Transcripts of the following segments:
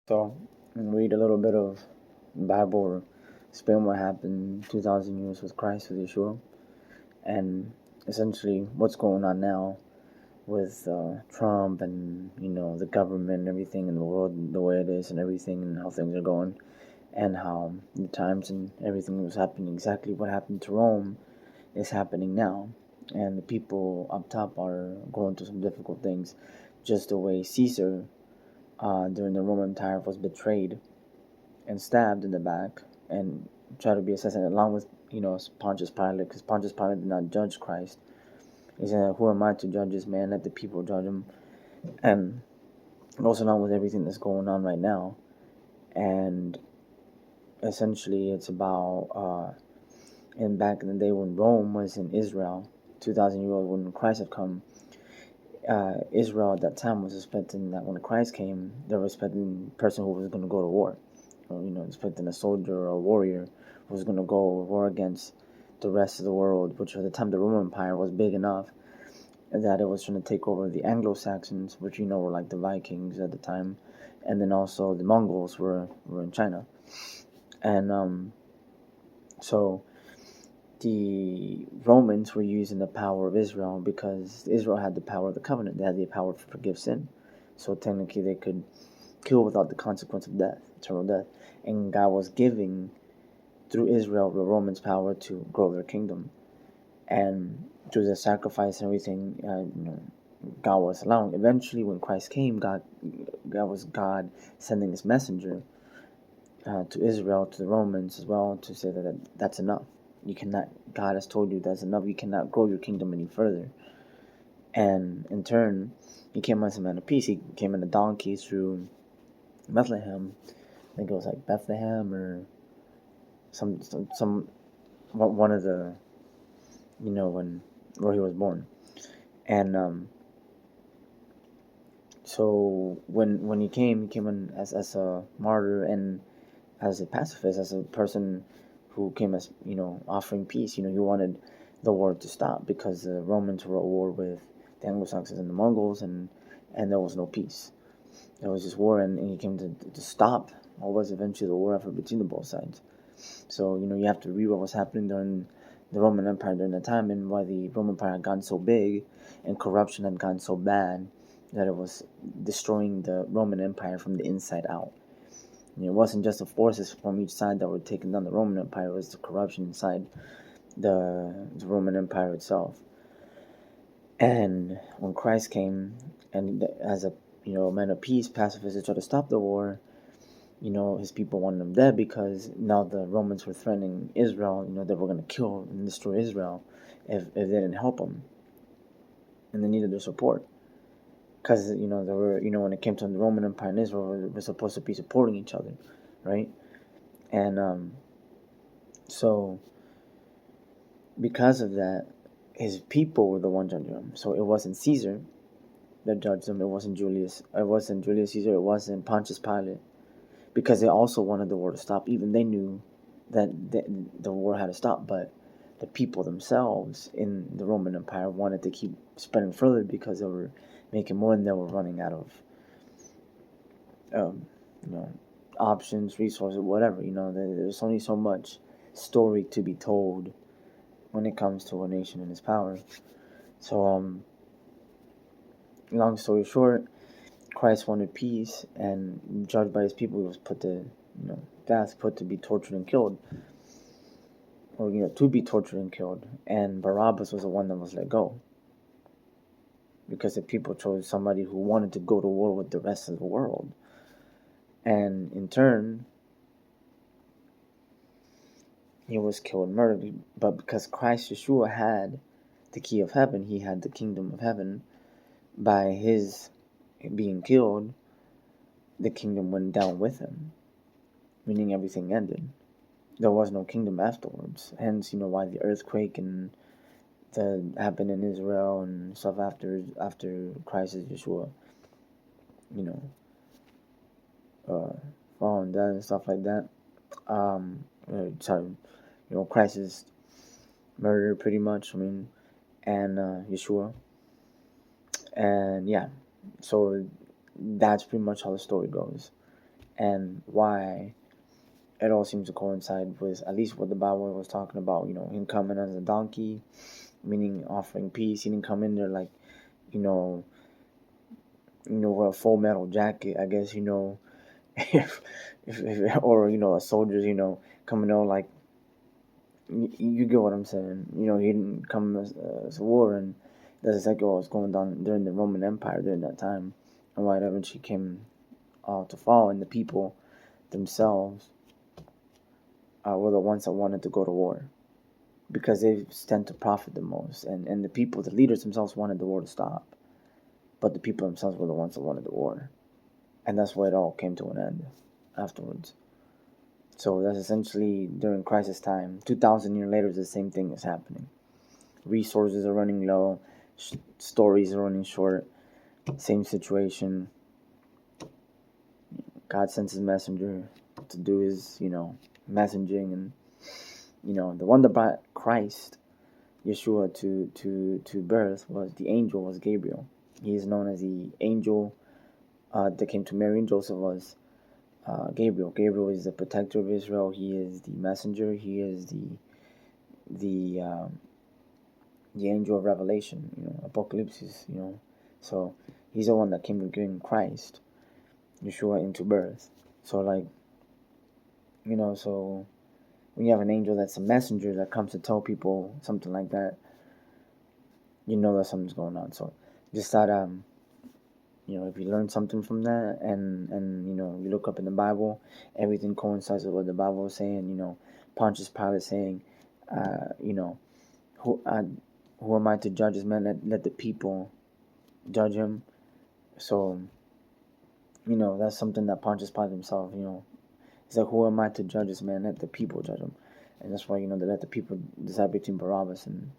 So, read a little bit of Bible or explain what happened 2,000 years with Christ, with Yeshua, and essentially what's going on now with Trump and the government and everything in the world, the way it is and everything, and how things are going, and how the times and everything was happening. Exactly what happened to Rome is happening now, and the people up top are going through some difficult things, just the way Caesar during the Roman Empire was betrayed and stabbed in the back and tried to be assassinated along with Pontius Pilate, because Pontius Pilate did not judge Christ. He said, "Who am I to judge this man? Let the people judge him." And also along with everything that's going on right now, and essentially it's about and back in the day when Rome was in Israel, 2,000 years old when Christ had come. Israel at that time was expecting that when Christ came, they were expecting a person who was going to go to war, or expecting a soldier or a warrior who was going to go to war against the rest of the world, which at the time the Roman Empire was big enough that it was trying to take over the Anglo-Saxons, which were like the Vikings at the time, and then also the Mongols were in China, and so the Romans were using the power of Israel because Israel had the power of the covenant. They had the power to forgive sin. So technically they could kill without the consequence of death, eternal death. And God was giving, through Israel, the Romans power to grow their kingdom. And through the sacrifice and everything, God was allowing. Eventually, when Christ came, God was God sending his messenger to Israel, to the Romans as well, to say that that's enough. You cannot, God has told you that's enough. You cannot grow your kingdom any further. And in turn, he came as a man of peace. He came in a donkey through Bethlehem. I think it was like Bethlehem or some one of the, where he was born. And so when he came in as a martyr and as a pacifist, as a person who came as, offering peace. He wanted the war to stop because the Romans were at war with the Anglo-Saxons and the Mongols, and there was no peace. There was just war, and he came to stop what was eventually the war effort between the both sides. So, you have to read what was happening during the Roman Empire during that time, and why the Roman Empire had gotten so big and corruption had gotten so bad that it was destroying the Roman Empire from the inside out. It wasn't just the forces from each side that were taking down the Roman Empire, it was the corruption inside the Roman Empire itself. And when Christ came, and as a man of peace, pacifist, to try to stop the war, his people wanted him dead because now the Romans were threatening Israel. They were going to kill and destroy Israel if they didn't help them, and they needed their support. Because they were when it came to the Roman Empire and Israel, were supposed to be supporting each other, right? And so because of that, his people were the ones judging him. So it wasn't Caesar that judged him. It wasn't Julius. It wasn't Julius Caesar. It wasn't Pontius Pilate, because they also wanted the war to stop. Even they knew that the war had to stop, but the people themselves in the Roman Empire wanted to keep spreading further because they were making more and they were running out of um, options, resources, whatever. There's only so much story to be told when it comes to a nation and its power. So, long story short, Christ wanted peace, and judged by his people, he was put to, death, put to be tortured and killed, or to be tortured and killed. And Barabbas was the one that was let go, because the people chose somebody who wanted to go to war with the rest of the world, and in turn, he was killed and murdered. But because Christ Yeshua had the key of heaven, he had the kingdom of heaven. By his being killed, the kingdom went down with him, meaning everything ended. There was no kingdom afterwards. Hence, why the earthquake and the happened in Israel and stuff after Christ Yeshua, you know, falling dead and stuff like that. Sorry, Christ's murder pretty much. And Yeshua, and yeah, so that's pretty much how the story goes. and why it all seems to coincide with at least what the Bible was talking about. Him coming as a donkey, meaning offering peace. He didn't come in there like, you know, with a full metal jacket. I guess if or a soldiers, coming out like, you get what I'm saying. He didn't come as a war, and that's exactly what was going on during the Roman Empire during that time, and why it eventually came to fall, and the people themselves were the ones that wanted to go to war because they stand to profit the most, and the people, the leaders themselves, wanted the war to stop, but the people themselves were the ones that wanted the war, and that's why it all came to an end afterwards. So that's essentially during crisis time. 2,000 years later, the same thing is happening. Resources are running low, stories are running short, same situation. God sends his messenger to do his, messaging, and the one that brought Christ, Yeshua, to birth was Gabriel. He is known as the angel that came to Mary and Joseph was Gabriel. Gabriel is the protector of Israel. He is the messenger. He is the angel of Revelation. Apocalypse. So he's the one that came to bring Christ, Yeshua, into birth. So so when you have an angel that's a messenger that comes to tell people something like that, that something's going on. So just thought if you learn something from that, and you look up in the Bible, everything coincides with what the Bible is saying. Pontius Pilate saying, who am I to judge this man? Let the people judge him. So that's something that Pontius Pilate himself, he's like, who am I to judge this man? Let the people judge him. And that's why they let the people decide between Barabbas and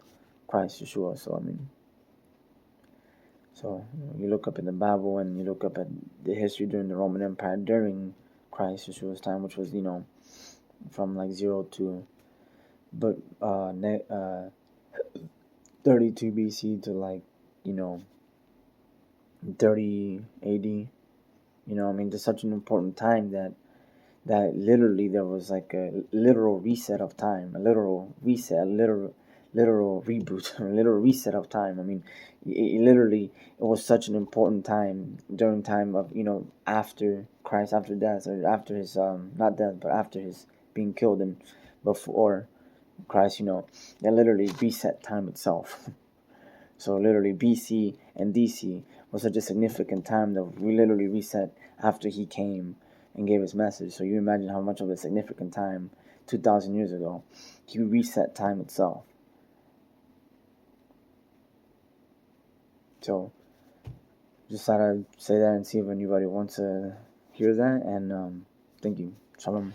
Christ, Yeshua. So you look up in the Bible, and you look up at the history during the Roman Empire during Christ Yeshua's time, which was from like 0 to 32 BC to 30 AD. There's such an important time that literally there was like a literal reset of time, a literal reset, literal reboot, a literal reset of time. It was such an important time during time of after Christ, after death, or after his not death, but after his being killed, and before Christ. That literally reset time itself. So literally BC and DC was such a significant time that we literally reset after he came and gave his message. So you imagine how much of a significant time 2,000 years ago. He reset time itself. So just thought I'd say that and see if anybody wants to hear that. And thank you. Shalom.